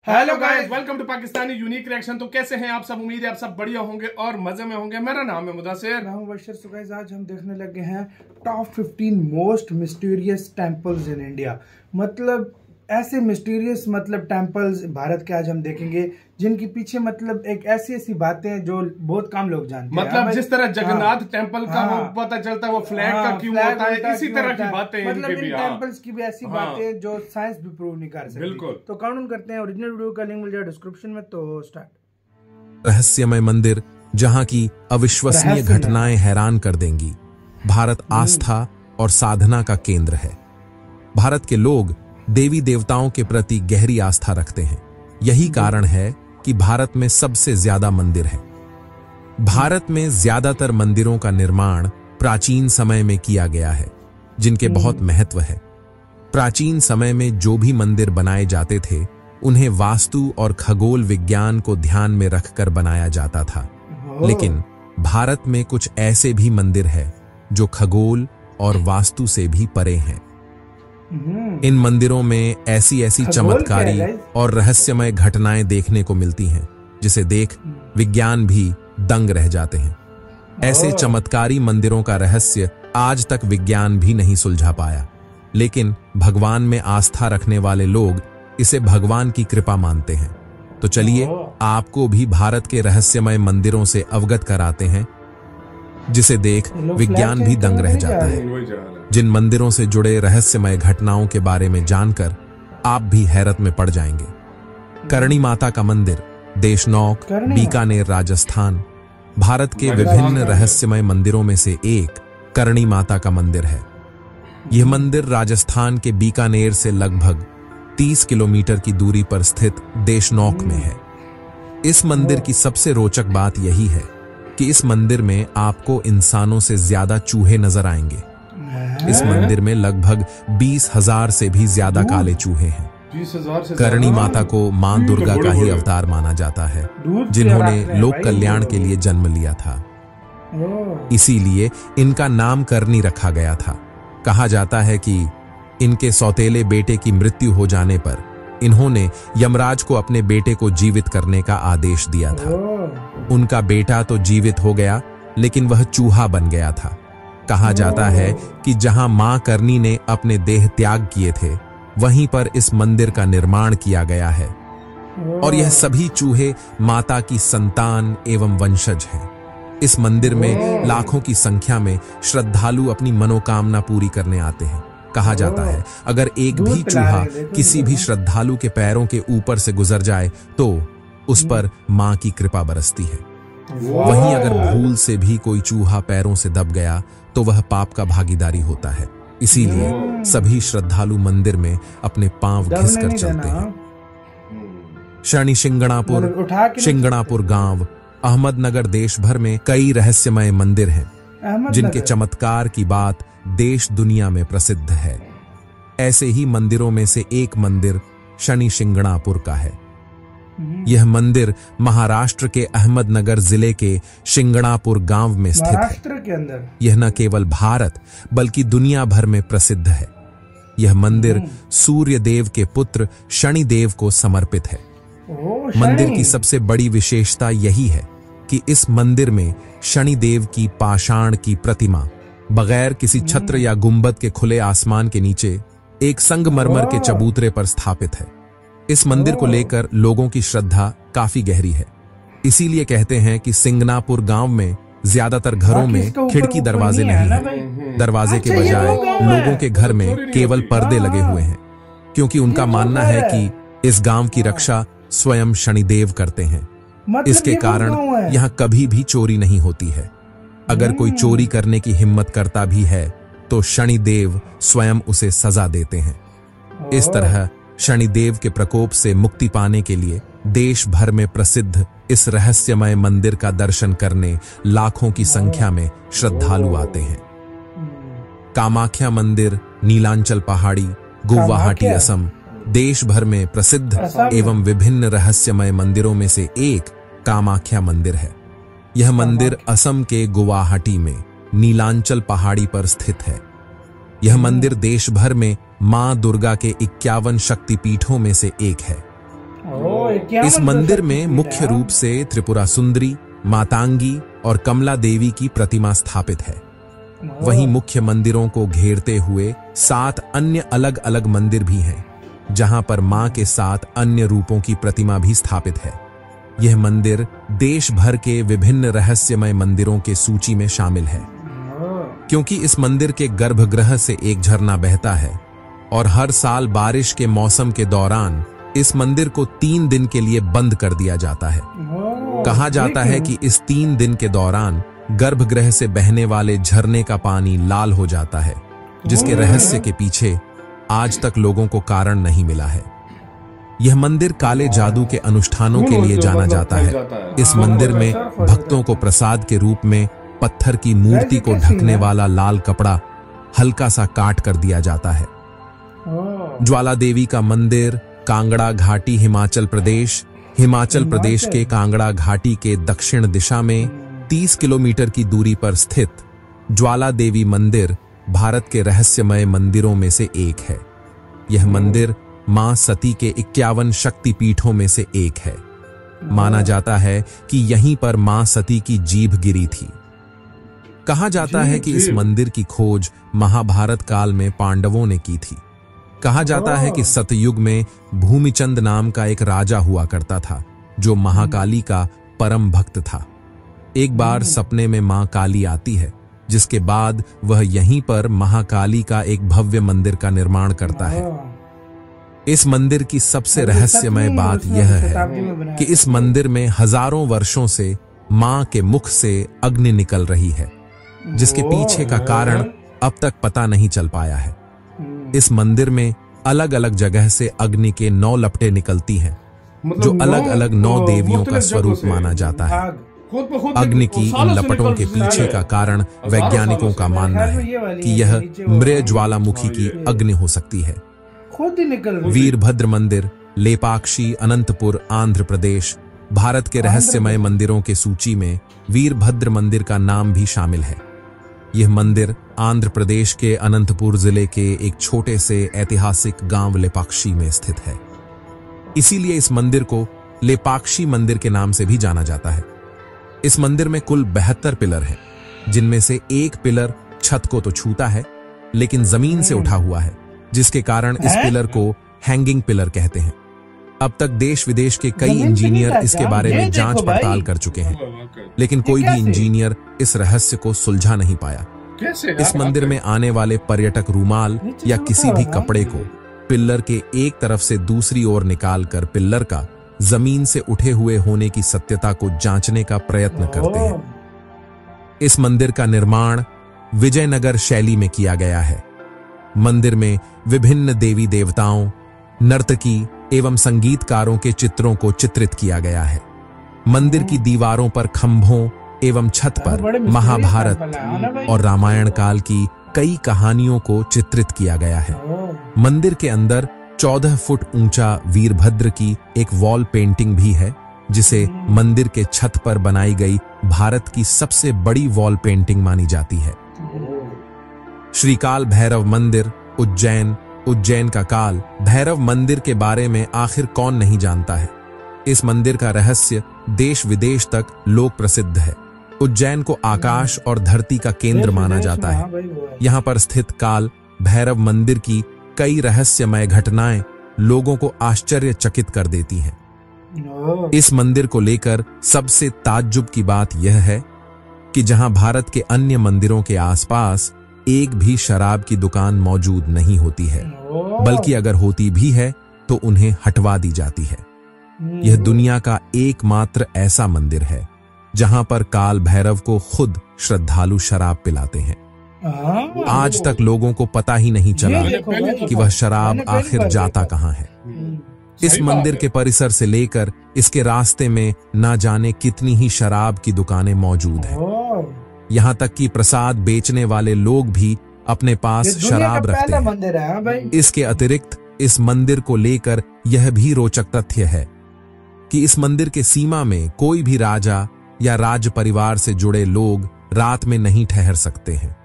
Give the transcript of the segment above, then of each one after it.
Hello guys, welcome to Pakistani unique reaction. तो कैसे हैं आप सब? उम्मीद है आप सब बढ़िया होंगे और मजे में होंगे। मेरा नाम है मुदस्सिर, मैं हूं बशीर। सो गाइस, आज हम देखने लगे हैं top 15 most mysterious temples in India. मतलब ऐसे मिस्टीरियस टेंपल्स भारत के आज हम देखेंगे जिनके पीछे एक ऐसी बातें हैं जो बहुत कम लोग जानते हैं। जिस तरह जगन्नाथ टेंपल का वो पता चलता है वो फ्लैट का क्यों होता है, इसी तरह की बातें इन टेंपल्स की भी ऐसी बातें जो साइंस भी प्रूव नहीं कर सकती। बिल्कुल। तो काउंट करते हैं। ओरिजिनल वीडियो का लिंक मिल जाएगा डिस्क्रिप्शन में। तो स्टार्ट। रहस्यमय मंदिर जहां की अविश्वसनीय घटनाएं हैरान कर देंगी। भारत आस्था और साधना का केंद्र है। भारत के लोग देवी देवताओं के प्रति गहरी आस्था रखते हैं। यही कारण है कि भारत में सबसे ज्यादा मंदिर हैं। भारत में ज्यादातर मंदिरों का निर्माण प्राचीन समय में किया गया है, जिनके बहुत महत्व है। प्राचीन समय में जो भी मंदिर बनाए जाते थे उन्हें वास्तु और खगोल विज्ञान को ध्यान में रखकर बनाया जाता था। लेकिन भारत में कुछ ऐसे भी मंदिर हैं जो खगोल और वास्तु से भी परे हैं। इन मंदिरों में ऐसी चमत्कारी और रहस्यमय घटनाएं देखने को मिलती हैं जिसे देख विज्ञान भी दंग रह जाते हैं। ऐसे चमत्कारी मंदिरों का रहस्य आज तक विज्ञान भी नहीं सुलझा पाया, लेकिन भगवान में आस्था रखने वाले लोग इसे भगवान की कृपा मानते हैं। तो चलिए आपको भी भारत के रहस्यमय मंदिरों से अवगत कराते हैं, जिसे देख विज्ञान भी दंग रह जाता है। जिन मंदिरों से जुड़े रहस्यमय घटनाओं के बारे में जानकर आप भी हैरत में पड़ जाएंगे। करणी माता का मंदिर, देशनौक, बीकानेर, राजस्थान। भारत के विभिन्न रहस्यमय मंदिरों में से एक करणी माता का मंदिर है। यह मंदिर राजस्थान के बीकानेर से लगभग 30 किलोमीटर की दूरी पर स्थित देशनौक में है। इस मंदिर की सबसे रोचक बात यही है कि इस मंदिर में आपको इंसानों से ज्यादा चूहे नजर आएंगे। इस मंदिर में लगभग 20,000 से भी ज्यादा काले चूहे हैं। करणी माता को मां दुर्गा का ही अवतार माना जाता है, जिन्होंने लोक कल्याण के लिए जन्म लिया था। इसीलिए इनका नाम करणी रखा गया था। कहा जाता है कि इनके सौतेले बेटे की मृत्यु हो जाने पर इन्होंने यमराज को अपने बेटे को जीवित करने का आदेश दिया था। उनका बेटा तो जीवित हो गया, लेकिन वह चूहा बन गया था। कहा जाता है कि जहां मां करणी ने अपने देह त्याग किए थे, वहीं पर इस मंदिर का निर्माण किया गया है। और यह सभी चूहे माता की संतान एवं वंशज हैं। इस मंदिर में लाखों की संख्या में श्रद्धालु अपनी मनोकामना पूरी करने आते हैं। कहा जाता है अगर एक भी चूहा किसी भी श्रद्धालु के पैरों के ऊपर से गुजर जाए तो उस पर मां की कृपा बरसती है। वहीं अगर भूल से भी कोई चूहा पैरों से दब गया तो वह पाप का भागीदारी होता है। इसीलिए सभी श्रद्धालु मंदिर में अपने पांव घिसकर चलते हैं। शनि शिंगणापुर गांव, अहमदनगर। देश भर में कई रहस्यमय मंदिर हैं जिनके चमत्कार की बात देश दुनिया में प्रसिद्ध है। ऐसे ही मंदिरों में से एक मंदिर शनि शिंगणापुर का है। यह मंदिर महाराष्ट्र के अहमदनगर जिले के शिंगणापुर गांव में स्थित है। यह न केवल भारत बल्कि दुनिया भर में प्रसिद्ध है। यह मंदिर सूर्य देव के पुत्र शनिदेव को समर्पित है। मंदिर की सबसे बड़ी विशेषता यही है कि इस मंदिर में शनिदेव की पाषाण की प्रतिमा बगैर किसी छत्र या गुंबद के खुले आसमान के नीचे एक संगमरमर के चबूतरे पर स्थापित है। इस मंदिर को लेकर लोगों की श्रद्धा काफी गहरी है। इसीलिए कहते हैं कि सिंगनापुर गांव में ज्यादातर घरों में खिड़की दरवाजे नहीं हैं। दरवाजे के बजाय लोगों के घर में केवल पर्दे लगे हुए हैं, क्योंकि उनका मानना है कि इस गांव की रक्षा स्वयं शनिदेव करते हैं। इसके कारण यहाँ कभी भी चोरी नहीं होती है। अगर कोई चोरी करने की हिम्मत करता भी है तो शनिदेव स्वयं उसे सजा देते हैं। इस तरह शनिदेव के प्रकोप से मुक्ति पाने के लिए देश भर में प्रसिद्ध इस रहस्यमय मंदिर का दर्शन करने लाखों की संख्या में श्रद्धालु आते हैं। कामाख्या मंदिर, नीलांचल पहाड़ी, गुवाहाटी, असम। देश भर में प्रसिद्ध एवं विभिन्न रहस्यमय मंदिरों में से एक कामाख्या मंदिर है। यह मंदिर असम के गुवाहाटी में नीलांचल पहाड़ी पर स्थित है। यह मंदिर देश भर में मां दुर्गा के 51 शक्तिपीठों में से एक है। इस मंदिर में मुख्य रूप से त्रिपुरा सुंदरी, मातांगी और कमला देवी की प्रतिमा स्थापित है। वहीं मुख्य मंदिरों को घेरते हुए 7 अन्य अलग अलग मंदिर भी हैं, जहां पर मां के 7 अन्य रूपों की प्रतिमा भी स्थापित है। यह मंदिर देश भर के विभिन्न रहस्यमय मंदिरों के सूची में शामिल है, क्योंकि इस मंदिर के गर्भगृह से एक झरना बहता है और हर साल बारिश के मौसम के दौरान इस मंदिर को 3 दिन के लिए बंद कर दिया जाता है। कहा जाता है कि इस 3 दिन के दौरान गर्भगृह से बहने वाले झरने का पानी लाल हो जाता है, जिसके रहस्य के पीछे आज तक लोगों को कारण नहीं मिला है। यह मंदिर काले जादू के अनुष्ठानों के लिए जाना जाता है। इस मंदिर में भक्तों को प्रसाद के रूप में पत्थर की मूर्ति को ढकने वाला लाल कपड़ा हल्का सा काट कर दिया जाता है। ज्वाला देवी का मंदिर कांगड़ा घाटी, हिमाचल प्रदेश के कांगड़ा घाटी के दक्षिण दिशा में 30 किलोमीटर की दूरी पर स्थित ज्वाला देवी मंदिर भारत के रहस्यमय मंदिरों में से एक है। यह मंदिर मां सती के 51 शक्तिपीठों में से एक है। माना जाता है कि यहीं पर मां सती की जीभ गिरी थी। कहा जाता है कि इस मंदिर की खोज महाभारत काल में पांडवों ने की थी। कहा जाता है कि सतयुग में भूमिचंद नाम का एक राजा हुआ करता था, जो महाकाली का परम भक्त था। एक बार सपने में मां काली आती है, जिसके बाद वह यहीं पर महाकाली का एक भव्य मंदिर का निर्माण करता है। इस मंदिर की सबसे रहस्यमय बात यह है कि इस मंदिर में हजारों वर्षों से मां के मुख से अग्नि निकल रही है, जिसके पीछे का कारण अब तक पता नहीं चल पाया है। इस मंदिर में अलग अलग जगह से अग्नि के 9 लपटें निकलती हैं, जो अलग अलग 9 देवियों का स्वरूप माना जाता है। अग्नि की इन लपटों के पीछे का कारण वैज्ञानिकों का मानना है कि यह मृय ज्वालामुखी की अग्नि हो सकती है। वीरभद्र मंदिर, लेपाक्षी, अनंतपुर, आंध्र प्रदेश भारत के रहस्यमय मंदिरों के सूची में वीरभद्र मंदिर का नाम भी शामिल है। यह मंदिर आंध्र प्रदेश के अनंतपुर जिले के एक छोटे से ऐतिहासिक गांव लेपाक्षी में स्थित है। इसीलिए इस मंदिर को लेपाक्षी मंदिर के नाम से भी जाना जाता है। इस मंदिर में कुल 72 पिलर हैं, जिनमें से एक पिलर छत को तो छूता है, लेकिन जमीन से उठा हुआ है, जिसके कारण इस पिलर को हैंगिंग पिलर कहते हैं। अब तक देश विदेश के कई इंजीनियर इसके बारे में जांच पड़ताल कर चुके हैं, लेकिन कोई भी इंजीनियर इस रहस्य को सुलझा नहीं पाया। इस मंदिर में आने वाले पर्यटक रूमाल या किसी भी कपड़े को पिल्लर के एक तरफ से दूसरी ओर निकालकर पिल्लर का जमीन से उठे हुए होने की सत्यता को जांचने का प्रयत्न करते हैं। इस मंदिर का निर्माण विजयनगर शैली में किया गया है। मंदिर में विभिन्न देवी देवताओं, नर्तकी एवं संगीतकारों के चित्रों को चित्रित किया गया है। मंदिर की दीवारों पर, खंभों एवं छत पर महाभारत और रामायण काल की कई कहानियों को चित्रित किया गया है। मंदिर के अंदर 14 फुट ऊंचा वीरभद्र की एक वॉल पेंटिंग भी है, जिसे मंदिर के छत पर बनाई गई भारत की सबसे बड़ी वॉल पेंटिंग मानी जाती है। श्रीकाल भैरव मंदिर, उज्जैन का काल भैरव मंदिर के बारे में आखिर कौन नहीं जानता है। इस मंदिर का रहस्य देश विदेश तक लोक प्रसिद्ध है। उज्जैन को आकाश और धरती का केंद्र माना जाता है। यहाँ पर स्थित काल भैरव मंदिर की कई रहस्यमय घटनाएं लोगों को आश्चर्यचकित कर देती हैं। इस मंदिर को लेकर सबसे ताज्जुब की बात यह है कि जहां भारत के अन्य मंदिरों के आसपास एक भी शराब की दुकान मौजूद नहीं होती है, बल्कि अगर होती भी है तो उन्हें हटवा दी जाती है। यह दुनिया का एकमात्र ऐसा मंदिर है जहां पर काल भैरव को खुद श्रद्धालु शराब पिलाते हैं। आज तक लोगों को पता ही नहीं चला कि वह शराब आखिर जाता कहां है। इस मंदिर के परिसर से लेकर इसके रास्ते में ना जाने कितनी ही शराब की दुकानें मौजूद हैं। यहाँ तक कि प्रसाद बेचने वाले लोग भी अपने पास शराब रखते हैं। इसके अतिरिक्त इस मंदिर को लेकर यह भी रोचक तथ्य है कि इस मंदिर के सीमा में कोई भी राजा या राज परिवार से जुड़े लोग रात में नहीं ठहर सकते हैं।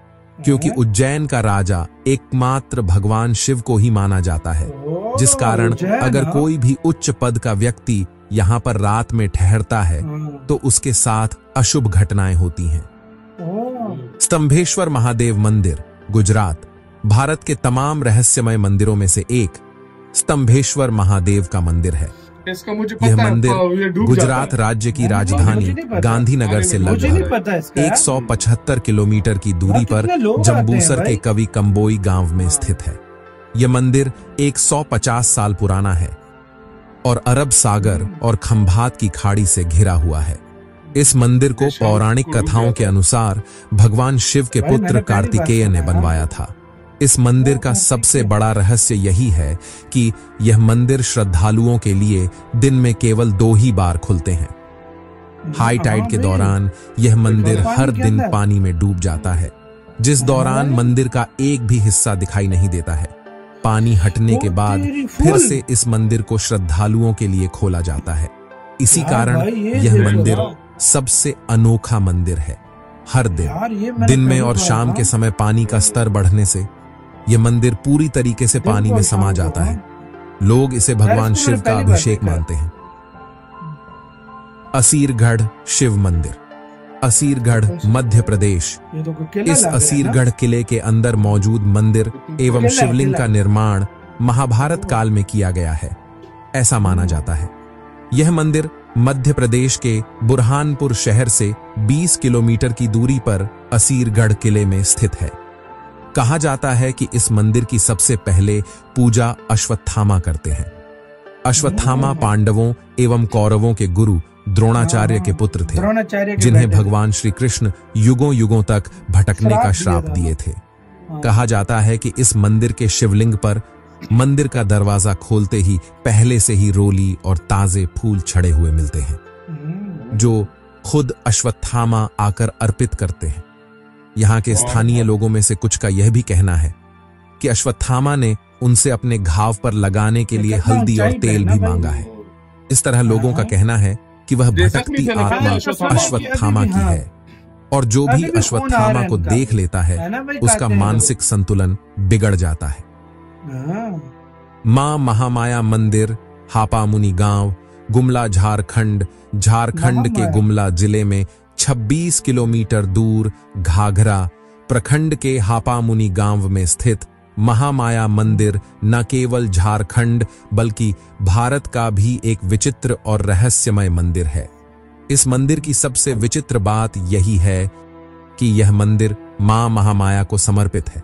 क्योंकि उज्जैन का राजा एकमात्र भगवान शिव को ही माना जाता है, जिस कारण अगर कोई भी उच्च पद का व्यक्ति यहाँ पर रात में ठहरता है तो उसके साथ अशुभ घटनाएं होती हैं। स्तंभेश्वर महादेव मंदिर गुजरात भारत के तमाम रहस्यमय मंदिरों में से एक स्तंभेश्वर महादेव का मंदिर है। इसका मुझे यह पता मंदिर ये डूब गुजरात जाता है। राज्य की राजधानी गांधीनगर से मुझे नहीं लगभग पता इसका। 175 किलोमीटर की दूरी पर कितने लोग आते हैं जम्बूसर के भाई? कवि कंबोई गांव में स्थित है। यह मंदिर 150 साल पुराना है और अरब सागर और खंभात की खाड़ी से घिरा हुआ है। इस मंदिर को पौराणिक कथाओं के अनुसार भगवान शिव के भाई, पुत्र मैंने पहली बार कार्तिकेय ने सुना। बनवाया था। इस मंदिर का सबसे बड़ा रहस्य यही है कि यह मंदिर श्रद्धालुओं के लिए दिन में केवल 2 ही बार खुलते हैं। हाई टाइड के दौरान यह मंदिर हर दिन पानी में डूब जाता है, जिस दौरान मंदिर का एक भी हिस्सा दिखाई नहीं देता है। पानी हटने के बाद फिर से इस मंदिर को श्रद्धालुओं के लिए खोला जाता है। इसी कारण यह मंदिर सबसे अनोखा मंदिर है। हर दिन में और शाम के समय पानी का स्तर बढ़ने से यह मंदिर पूरी तरीके से पानी में समा जाता है। लोग इसे भगवान शिव का अभिषेक मानते हैं। असीरगढ़ शिव मंदिर असीरगढ़ मध्य प्रदेश। इस असीरगढ़ किले के अंदर मौजूद मंदिर एवं शिवलिंग का निर्माण महाभारत काल में किया गया है, ऐसा माना जाता है। यह मंदिर मध्य प्रदेश के बुरहानपुर शहर से 20 किलोमीटर की दूरी पर असीरगढ़ किले में स्थित है। कहा जाता है कि इस मंदिर की सबसे पहले पूजा अश्वत्थामा करते हैं। अश्वत्थामा पांडवों एवं कौरवों के गुरु द्रोणाचार्य के पुत्र थे, जिन्हें भगवान श्री कृष्ण युगों युगों तक भटकने का श्राप दिए थे। कहा जाता है कि इस मंदिर के शिवलिंग पर मंदिर का दरवाजा खोलते ही पहले से ही रोली और ताजे फूल छड़े हुए मिलते हैं, जो खुद अश्वत्थामा आकर अर्पित करते हैं। यहाँ के स्थानीय लोगों में से कुछ का यह भी कहना है कि अश्वत्थामा ने उनसे अपने घाव पर लगाने के लिए हल्दी और तेल भी मांगा है। इस तरह लोगों का कहना है कि वह भटकती आत्मा अश्वत्थामा की है और जो भी अश्वत्थामा को देख लेता है उसका मानसिक संतुलन बिगड़ जाता है। मां महामाया मंदिर हापामुनि गांव गुमला झारखंड के गुमला जिले में 26 किलोमीटर दूर घाघरा प्रखंड के हापामुनि गांव में स्थित महामाया मंदिर न केवल झारखंड बल्कि भारत का भी एक विचित्र और रहस्यमय मंदिर है। इस मंदिर की सबसे विचित्र बात यही है कि यह मंदिर मां महामाया को समर्पित है,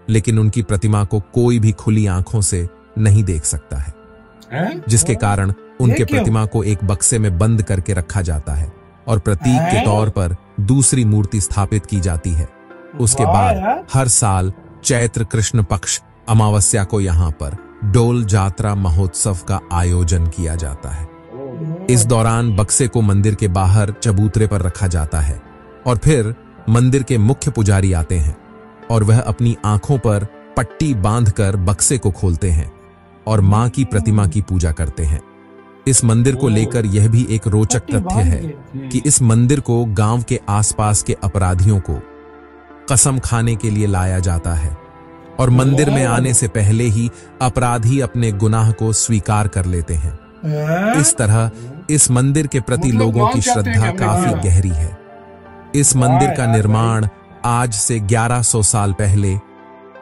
लेकिन उनकी प्रतिमा को कोई भी खुली आंखों से नहीं देख सकता है, जिसके कारण उनके प्रतिमा को एक बक्से में बंद करके रखा जाता है और प्रतीक के तौर पर दूसरी मूर्ति स्थापित की जाती है। उसके बाद हर साल चैत्र कृष्ण पक्ष अमावस्या को यहाँ पर डोल जात्रा महोत्सव का आयोजन किया जाता है। इस दौरान बक्से को मंदिर के बाहर चबूतरे पर रखा जाता है और फिर मंदिर के मुख्य पुजारी आते हैं और वह अपनी आंखों पर पट्टी बांधकर बक्से को खोलते हैं और मां की प्रतिमा की पूजा करते हैं। इस मंदिर को लेकर यह भी एक रोचक तथ्य है कि इस मंदिर को गांव के आसपास के अपराधियों को कसम खाने के लिए लाया जाता है और मंदिर में आने से पहले ही अपराधी अपने गुनाह को स्वीकार कर लेते हैं। इस तरह इस मंदिर के प्रति लोगों की श्रद्धा काफी गहरी है। इस मंदिर का निर्माण आज से 1100 साल पहले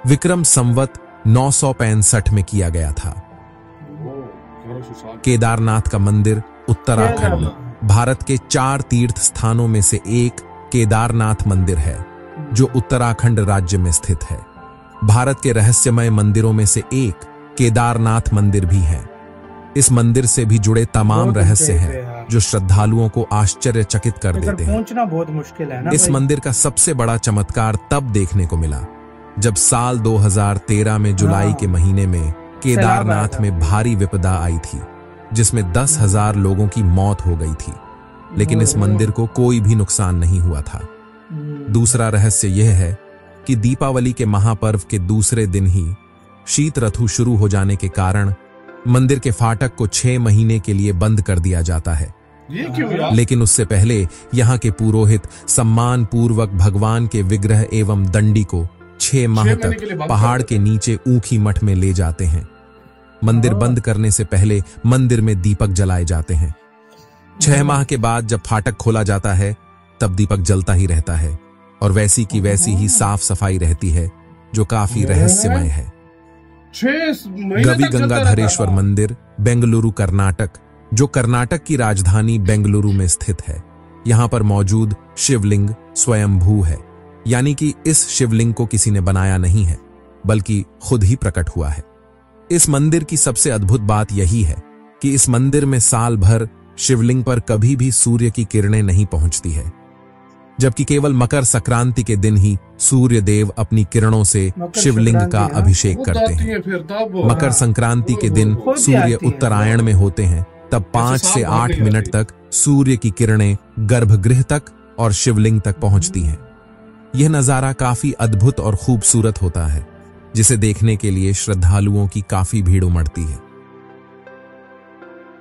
विक्रम संवत 965 में किया गया था। केदारनाथ का मंदिर उत्तराखंड भारत के 4 तीर्थ स्थानों में से एक केदारनाथ मंदिर है, जो उत्तराखंड राज्य में स्थित है। भारत के रहस्यमय मंदिरों में से एक केदारनाथ मंदिर भी है। इस मंदिर से भी जुड़े तमाम रहस्य हैं जो श्रद्धालुओं को आश्चर्यचकित कर देते हैं। पहुंचना बहुत मुश्किल है ना। इस मंदिर का सबसे बड़ा चमत्कार तब देखने को मिला जब साल 2013 में जुलाई के महीने में केदारनाथ में भारी विपदा आई थी, जिसमें 10,000 लोगों की मौत हो गई थी, लेकिन इस मंदिर को कोई भी नुकसान नहीं हुआ था। दूसरा रहस्य यह है कि दीपावली के महापर्व के दूसरे दिन ही शीत ऋतु शुरू हो जाने के कारण मंदिर के फाटक को 6 महीने के लिए बंद कर दिया जाता है ये क्यों यार? लेकिन उससे पहले यहाँ के पुरोहित सम्मान पूर्वक भगवान के विग्रह एवं दंडी को 6 माह महीने के लिए तक बंद पहाड़ कर के नीचे ऊखी मठ में ले जाते हैं। मंदिर बंद करने से पहले मंदिर में दीपक जलाए जाते हैं। 6 माह के बाद जब फाटक खोला जाता है तब दीपक जलता ही रहता है और वैसी की वैसी ही साफ सफाई रहती है, जो काफी रहस्यमय है। 6 महीने गवि तक चलता गंगाधरेश्वर रहता है। मंदिर बेंगलुरु कर्नाटक, जो कर्नाटक की राजधानी बेंगलुरु में स्थित है। यहाँ पर मौजूद शिवलिंग स्वयंभू है, यानी कि इस शिवलिंग को किसी ने बनाया नहीं है बल्कि खुद ही प्रकट हुआ है। इस मंदिर की सबसे अद्भुत बात यही है कि इस मंदिर में साल भर शिवलिंग पर कभी भी सूर्य की किरणें नहीं पहुंचती है, जबकि केवल मकर संक्रांति के दिन ही सूर्य देव अपनी किरणों से शिवलिंग का अभिषेक वो करते आती हैं। है फिर तब मकर संक्रांति के दिन खुद ही सूर्य आती है। उत्तरायण में होते हैं, तब 5 से 8 मिनट तक सूर्य की किरणें गर्भगृह तक और शिवलिंग तक पहुंचती हैं। यह नजारा काफी अद्भुत और खूबसूरत होता है, जिसे देखने के लिए श्रद्धालुओं की काफी भीड़ उमड़ती है।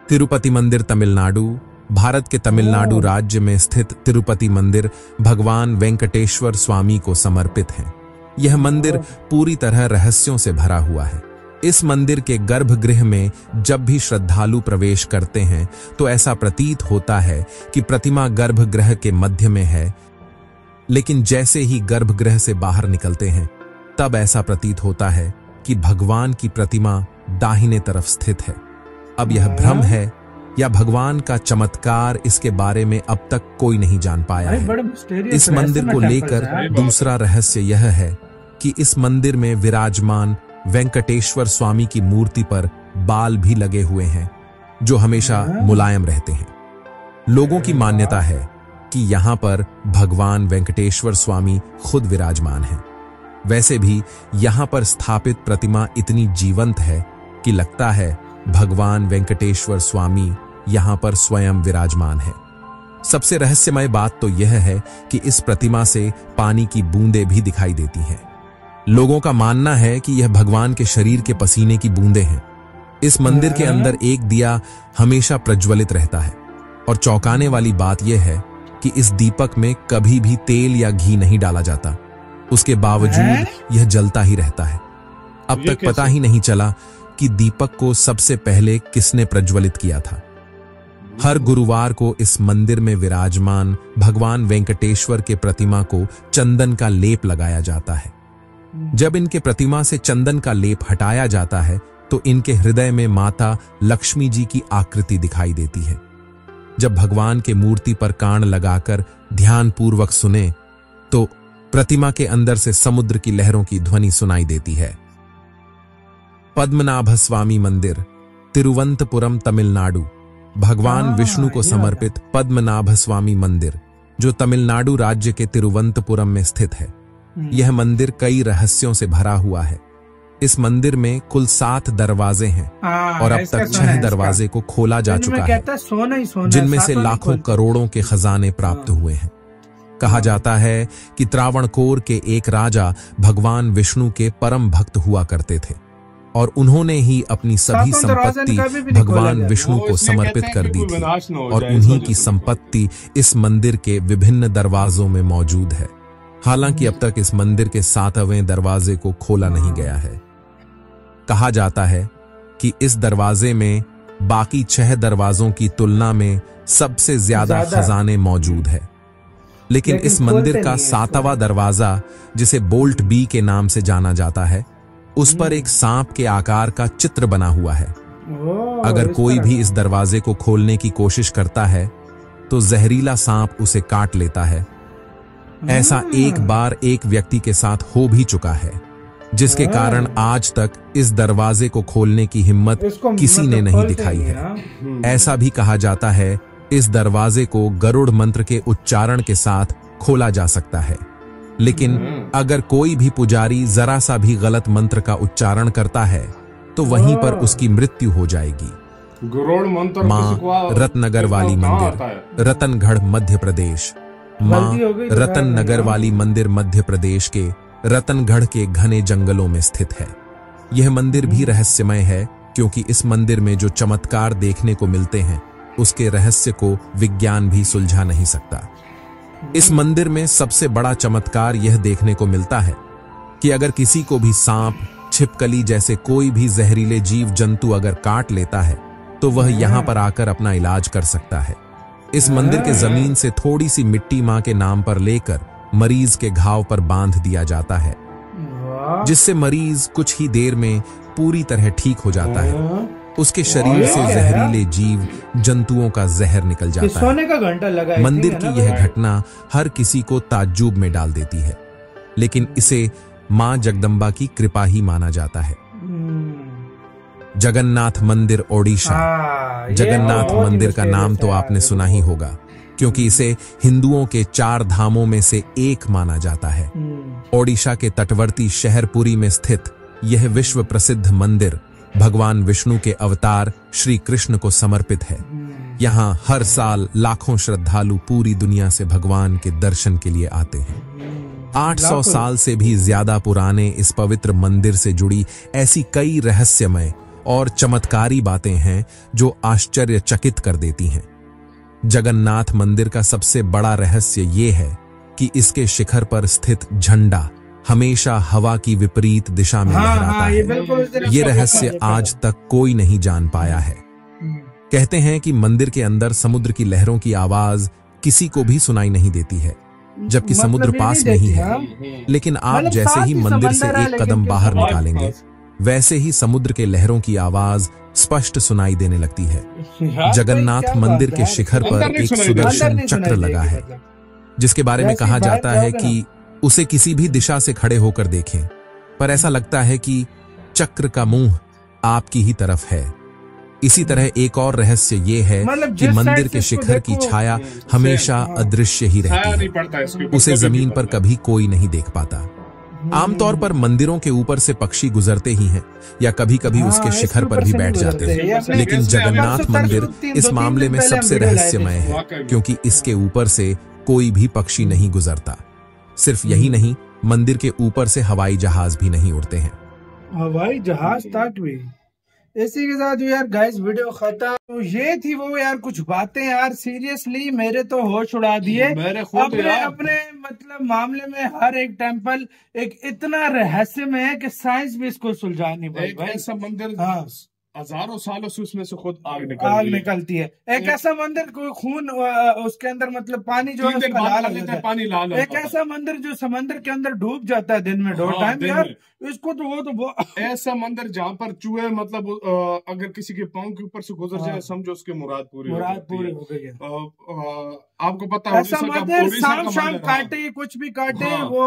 तिरुपति मंदिर तमिलनाडु। भारत के तमिलनाडु राज्य में स्थित तिरुपति मंदिर भगवान वेंकटेश्वर स्वामी को समर्पित है। यह मंदिर पूरी तरह रहस्यों से भरा हुआ है। इस मंदिर के गर्भगृह में जब भी श्रद्धालु प्रवेश करते हैं तो ऐसा प्रतीत होता है कि प्रतिमा गर्भगृह के मध्य में है, लेकिन जैसे ही गर्भगृह से बाहर निकलते हैं तब ऐसा प्रतीत होता है कि भगवान की प्रतिमा दाहिने तरफ स्थित है। अब यह भ्रम है या भगवान का चमत्कार, इसके बारे में अब तक कोई नहीं जान पाया है। इस मंदिर को लेकर दूसरा रहस्य यह है कि इस मंदिर में विराजमान वेंकटेश्वर स्वामी की मूर्ति पर बाल भी लगे हुए हैं, जो हमेशा मुलायम रहते हैं। लोगों की मान्यता है कि यहाँ पर भगवान वेंकटेश्वर स्वामी खुद विराजमान हैं। वैसे भी यहाँ पर स्थापित प्रतिमा इतनी जीवंत है कि लगता है भगवान वेंकटेश्वर स्वामी यहाँ पर स्वयं विराजमान है। सबसे रहस्यमय बात तो यह है कि इस प्रतिमा से पानी की बूंदें भी दिखाई देती हैं। लोगों का मानना है कि यह भगवान के शरीर के पसीने की बूंदें हैं। इस मंदिर के अंदर एक दिया हमेशा प्रज्वलित रहता है और चौंकाने वाली बात यह है कि इस दीपक में कभी भी तेल या घी नहीं डाला जाता। उसके बावजूद यह जलता ही रहता है। अब तक पता ही नहीं चला कि दीपक को सबसे पहले किसने प्रज्वलित किया था। हर गुरुवार को इस मंदिर में विराजमान भगवान वेंकटेश्वर के प्रतिमा को चंदन का लेप लगाया जाता है। जब इनके प्रतिमा से चंदन का लेप हटाया जाता है तो इनके हृदय में माता लक्ष्मी जी की आकृति दिखाई देती है। जब भगवान के मूर्ति पर कान लगाकर ध्यान पूर्वक सुने तो प्रतिमा के अंदर से समुद्र की लहरों की ध्वनि सुनाई देती है। पद्मनाभ स्वामी मंदिर तिरुवनंतपुरम तमिलनाडु। भगवान विष्णु को समर्पित पद्मनाभ स्वामी मंदिर, जो तमिलनाडु राज्य के तिरुवनंतपुरम में स्थित है। यह मंदिर कई रहस्यों से भरा हुआ है। इस मंदिर में कुल 7 दरवाजे हैं और अब तक 6 दरवाजे को खोला जा चुका है, जिनमें से लाखों करोड़ों के खजाने प्राप्त हुए हैं। कहा जाता है कि त्रावणकोर के एक राजा भगवान विष्णु के परम भक्त हुआ करते थे और उन्होंने ही अपनी सभी संपत्ति भगवान विष्णु को समर्पित कर दी थी और उन्हीं की संपत्ति इस मंदिर के विभिन्न दरवाजों में मौजूद है। हालांकि अब तक इस मंदिर के 7वें दरवाजे को खोला नहीं गया है। कहा जाता है कि इस दरवाजे में बाकी 6 दरवाजों की तुलना में सबसे ज्यादा खजाने मौजूद है, लेकिन इस मंदिर का 7वां दरवाजा, जिसे बोल्ट बी के नाम से जाना जाता है, उस पर एक सांप के आकार का चित्र बना हुआ है। अगर कोई भी इस दरवाजे को खोलने की कोशिश करता है तो जहरीला सांप उसे काट लेता है। ऐसा एक बार एक व्यक्ति के साथ हो भी चुका है, जिसके कारण आज तक इस दरवाजे को खोलने की हिम्मत किसी ने नहीं दिखाई है। ऐसा भी कहा जाता है इस दरवाजे को गरुड़ मंत्र के उच्चारण के साथ खोला जा सकता है, लेकिन अगर कोई भी पुजारी जरा सा भी गलत मंत्र का उच्चारण करता है तो वहीं पर उसकी मृत्यु हो जाएगी। मां रत्नगर वाली मंदिर रतनगढ़ मध्य प्रदेश। मां रतननगर वाली मंदिर मध्य प्रदेश के रतनगढ़ के घने जंगलों में स्थित है। यह मंदिर भी रहस्यमय है क्योंकि इस मंदिर में जो चमत्कार देखने को मिलते हैं उसके रहस्य को विज्ञान भी सुलझा नहीं सकता। इस मंदिर में सबसे बड़ा चमत्कार यह देखने को मिलता है कि अगर किसी को भी सांप, छिपकली जैसे कोई भी जहरीले जीव जंतु अगर काट लेता है तो वह यहाँ पर आकर अपना इलाज कर सकता है। इस मंदिर के जमीन से थोड़ी सी मिट्टी मां के नाम पर लेकर मरीज के घाव पर बांध दिया जाता है, जिससे मरीज कुछ ही देर में पूरी तरह ठीक हो जाता है। उसके शरीर से जहरीले जीव जंतुओं का जहर निकल जाता है। सोने का घंटा लगा है। मंदिर की यह घटना हर किसी को ताज्जुब में डाल देती है, लेकिन इसे मां जगदम्बा की कृपा ही माना जाता है। जगन्नाथ मंदिर ओडिशा। जगन्नाथ मंदिर का नाम तो आपने सुना ही होगा, क्योंकि इसे हिंदुओं के 4 धामों में से एक माना जाता है। ओडिशा के तटवर्ती शहर पुरी में स्थित यह विश्व प्रसिद्ध मंदिर भगवान विष्णु के अवतार श्री कृष्ण को समर्पित है। यहाँ हर साल लाखों श्रद्धालु पूरी दुनिया से भगवान के दर्शन के लिए आते हैं। 800 साल से भी ज्यादा पुराने इस पवित्र मंदिर से जुड़ी ऐसी कई रहस्यमय और चमत्कारी बातें हैं जो आश्चर्यचकित कर देती हैं। जगन्नाथ मंदिर का सबसे बड़ा रहस्य ये है कि इसके शिखर पर स्थित झंडा हमेशा हवा की विपरीत दिशा में लहराता है। ये रहस्य आज तक कोई नहीं जान पाया है। कहते हैं कि मंदिर के अंदर समुद्र की लहरों की आवाज किसी को भी सुनाई नहीं देती है, जबकि समुद्र पास में ही है। लेकिन आप जैसे ही मंदिर से एक कदम बाहर निकालेंगे, वैसे ही समुद्र के लहरों की आवाज स्पष्ट सुनाई देने लगती है। जगन्नाथ मंदिर के शिखर पर एक सुदर्शन चक्र लगा है, जिसके बारे में कहा जाता है कि उसे किसी भी दिशा से खड़े होकर देखें, पर ऐसा लगता है कि चक्र का मुंह आपकी ही तरफ है। इसी तरह एक और रहस्य ये है कि मंदिर के शिखर की छाया हमेशा अदृश्य ही रहती है, उसे जमीन पर कभी कोई नहीं देख पाता। आमतौर पर मंदिरों के ऊपर से पक्षी गुजरते ही हैं या कभी कभी उसके शिखर पर भी बैठ जाते हैं, लेकिन जगन्नाथ मंदिर इस मामले में सबसे रहस्यमय है, क्योंकि इसके ऊपर से कोई भी पक्षी नहीं गुजरता। सिर्फ यही नहीं, मंदिर के ऊपर से हवाई जहाज भी नहीं उड़ते हैं। हवाई जहाज तक भी। इसी के साथ यार गाइस वीडियो खत्म। तो ये थी वो यार कुछ बातें यार, सीरियसली मेरे तो होश उड़ा दिए। अपने मतलब मामले में हर एक टेम्पल एक इतना रहस्य में है कि साइंस भी इसको सुलझा नहीं पाई। ऐसा मंदिर हजारों सालों से उसमें से खुद आग निकलती है। एक ऐसा मंदिर कोई खून उसके अंदर मतलब पानी जो है पानी लाल। एक ऐसा मंदिर जो समंदर के अंदर डूब जाता है दिन में 2 टाइम यार, इसको तो वो ऐसा मंदिर जहाँ पर चूहे मतलब अगर किसी के पाँव के ऊपर से गुजर जाए, समझो उसकी मुराद पूरी हो गई है। आपको पता है शाम काटे कुछ भी काटे वो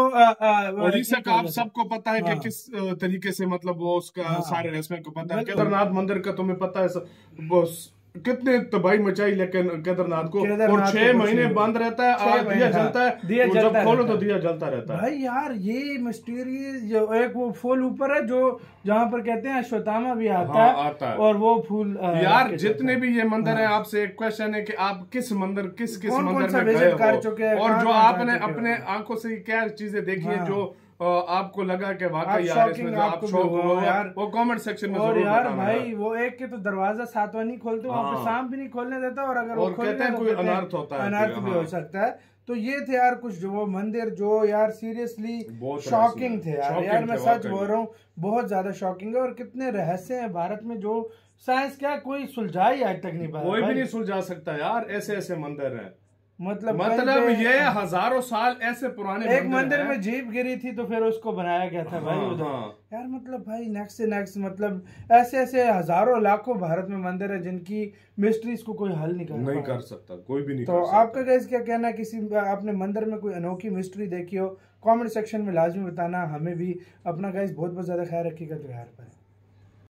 ओडिशा का आप सबको पता है कि किस तरीके से मतलब वो उसका सारे रहस्य को पता है। केदारनाथ मंदिर का तुम्हें पता है कितने तबाही मचाई, लेकिन केदारनाथ को और 6 महीने बंद रहता है, दिया जलता है, जब खोलो तो दिया जलता रहता है। भाई यार ये मिस्टीरियस जो एक वो फूल ऊपर है जो जहाँ पर कहते हैं अश्वत्थामा भी आता है और वो फूल यार जितने भी ये मंदिर है, आपसे एक क्वेश्चन है कि आप किस मंदिर किस मंदिर में गए हो और जो आपने अपने आंखों से क्या चीजें देखी है जो आपको लगा कि वाकई यार इसमें जो आप शौक हो यार, वो कमेंट सेक्शन में जरूर यार भाई वो एक के तो दरवाजा 7वां नहीं खोलते, वहाँ पे सांप भी नहीं खोलने देता, और अगर वो कहते हैं कोई अनर्थ होता है, अनर्थ भी हो सकता है। तो ये थे यार कुछ जो वो मंदिर जो यार सीरियसली शॉकिंग थे यार मैं सच बोल रहा हूँ, बहुत ज्यादा शॉकिंग है। और कितने रहस्य हैं भारत में जो साइंस क्या कोई सुलझा ही आज तक नहीं पाया, कोई भी नहीं सुलझा सकता यार। ऐसे ऐसे मंदिर हैं, मतलब ये हजारों साल ऐसे पुराने एक मंदिर में जीप गिरी थी तो फिर उसको बनाया गया था भाई उधर। यार मतलब भाई नेक्स्ट से नेक्स्ट मतलब ऐसे ऐसे हजारों लाखों भारत में मंदिर है जिनकी मिस्ट्रीज को कोई हल नहीं कर सकता, कोई भी नहीं तो आपका गाइस क्या कहना है, किसी आपने मंदिर में कोई अनोखी मिस्ट्री देखी हो कमेंट सेक्शन में लाजमी बताना। हमें भी अपना गाइस बहुत बहुत ज्यादा ख्याल रखिएगा। तो यार